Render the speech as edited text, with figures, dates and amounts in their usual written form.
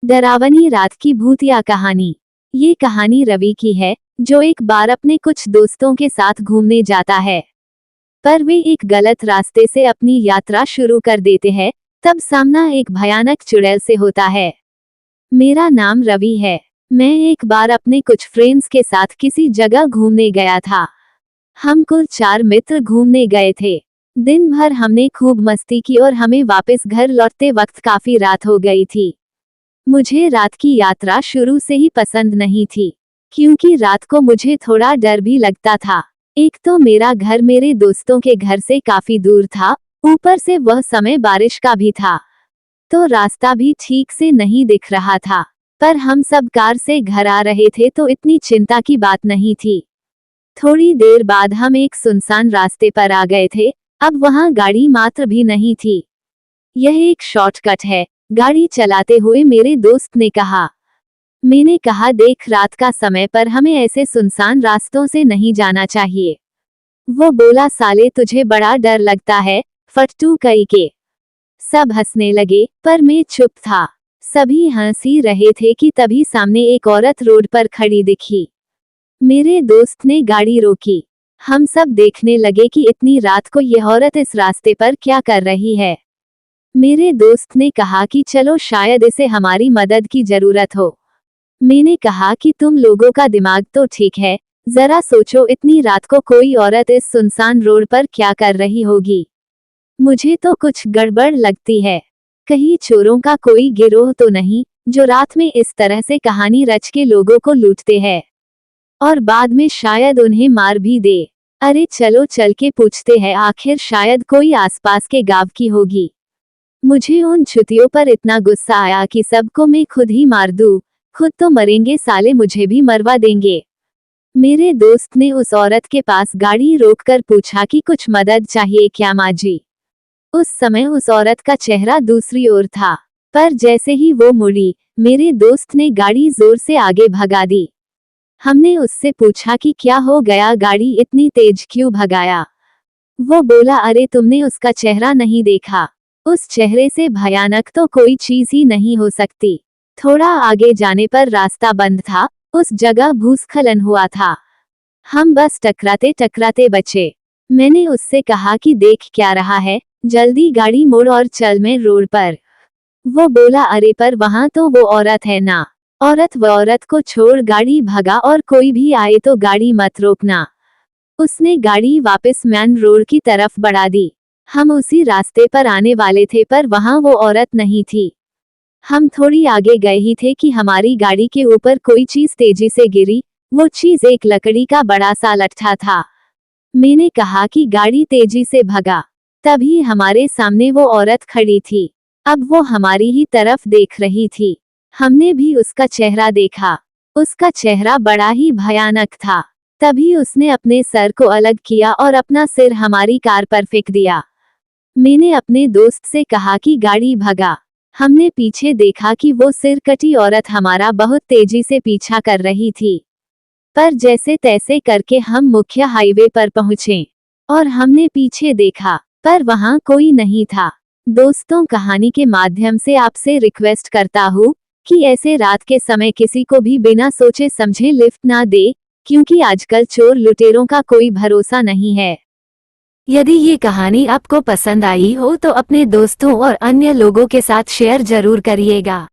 डरावनी रात की भूतिया कहानी। ये कहानी रवि की है, जो एक बार अपने कुछ दोस्तों के साथ घूमने जाता है, पर वे एक गलत रास्ते से अपनी यात्रा शुरू कर देते हैं। तब सामना एक भयानक चुड़ैल से होता है। मेरा नाम रवि है। मैं एक बार अपने कुछ फ्रेंड्स के साथ किसी जगह घूमने गया था। हम कुल 4 मित्र घूमने गए थे। दिन भर हमने खूब मस्ती की और हमें वापस घर लौटते वक्त काफी रात हो गई थी। मुझे रात की यात्रा शुरू से ही पसंद नहीं थी, क्योंकि रात को मुझे थोड़ा डर भी लगता था। एक तो मेरा घर मेरे दोस्तों के घर से काफी दूर था, ऊपर से वह समय बारिश का भी था, तो रास्ता भी ठीक से नहीं दिख रहा था। पर हम सब कार से घर आ रहे थे, तो इतनी चिंता की बात नहीं थी। थोड़ी देर बाद हम एक सुनसान रास्ते पर आ गए थे। अब वहां गाड़ी मात्र भी नहीं थी। यह एक शॉर्टकट है, गाड़ी चलाते हुए मेरे दोस्त ने कहा। मैंने कहा, देख, रात का समय पर हमें ऐसे सुनसान रास्तों से नहीं जाना चाहिए। वो बोला, साले तुझे बड़ा डर लगता है, फट्टू कई के। सब हंसने लगे, पर मैं चुप था। सभी हंस ही रहे थे कि तभी सामने एक औरत रोड पर खड़ी दिखी। मेरे दोस्त ने गाड़ी रोकी। हम सब देखने लगे कि इतनी रात को यह औरत इस रास्ते पर क्या कर रही है। मेरे दोस्त ने कहा कि चलो, शायद इसे हमारी मदद की जरूरत हो। मैंने कहा कि तुम लोगों का दिमाग तो ठीक है, जरा सोचो, इतनी रात को कोई औरत इस सुनसान रोड पर क्या कर रही होगी। मुझे तो कुछ गड़बड़ लगती है। कहीं चोरों का कोई गिरोह तो नहीं, जो रात में इस तरह से कहानी रच के लोगों को लूटते हैं और बाद में शायद उन्हें मार भी दे। अरे चलो, चल के पूछते हैं, आखिर शायद कोई आसपास के गांव की होगी। मुझे उन छुतियों पर इतना गुस्सा आया कि सबको मैं खुद ही मार दूं। खुद तो मरेंगे साले, मुझे भी मरवा देंगे। मेरे दोस्त ने उस औरत के पास गाड़ी रोककर पूछा कि कुछ मदद चाहिए क्या माँ जी। उस समय उस औरत का चेहरा दूसरी ओर था, पर जैसे ही वो मुड़ी, मेरे दोस्त ने गाड़ी जोर से आगे भगा दी। हमने उससे पूछा कि क्या हो गया, गाड़ी इतनी तेज क्यों भगाया। वो बोला, अरे तुमने उसका चेहरा नहीं देखा, उस चेहरे से भयानक तो कोई चीज ही नहीं हो सकती। थोड़ा आगे जाने पर रास्ता बंद था, उस जगह भूस्खलन हुआ था। हम बस टकराते टकराते बचे। मैंने उससे कहा कि देख क्या रहा है, जल्दी गाड़ी मोड़ और चल मेन रोड पर। वो बोला, अरे पर वहां तो वो औरत है ना। वो औरत को छोड़ गाड़ी भगा, और कोई भी आए तो गाड़ी मत रोकना। उसने गाड़ी वापस मेन रोड की तरफ बढ़ा दी। हम उसी रास्ते पर आने वाले थे, पर वहां वो औरत नहीं थी। हम थोड़ी आगे गए ही थे कि हमारी गाड़ी के ऊपर कोई चीज तेजी से गिरी। वो चीज एक लकड़ी का बड़ा सा लट्ठा था। मैंने कहा कि गाड़ी तेजी से भगा। तभी हमारे सामने वो औरत खड़ी थी। अब वो हमारी ही तरफ देख रही थी। हमने भी उसका चेहरा देखा। उसका चेहरा बड़ा ही भयानक था। तभी उसने अपने सर को अलग किया और अपना सिर हमारी कार पर फेंक दिया। मैंने अपने दोस्त से कहा कि गाड़ी भगा। हमने पीछे देखा कि वो सिर कटी औरत हमारा बहुत तेजी से पीछा कर रही थी। पर जैसे तैसे करके हम मुख्य हाईवे पर पहुंचे और हमने पीछे देखा, पर वहां कोई नहीं था। दोस्तों, कहानी के माध्यम से आपसे रिक्वेस्ट करता हूँ कि ऐसे रात के समय किसी को भी बिना सोचे समझे लिफ्ट ना दे, क्योंकि आजकल चोर लुटेरों का कोई भरोसा नहीं है। यदि ये कहानी आपको पसंद आई हो तो अपने दोस्तों और अन्य लोगों के साथ शेयर जरूर करिएगा।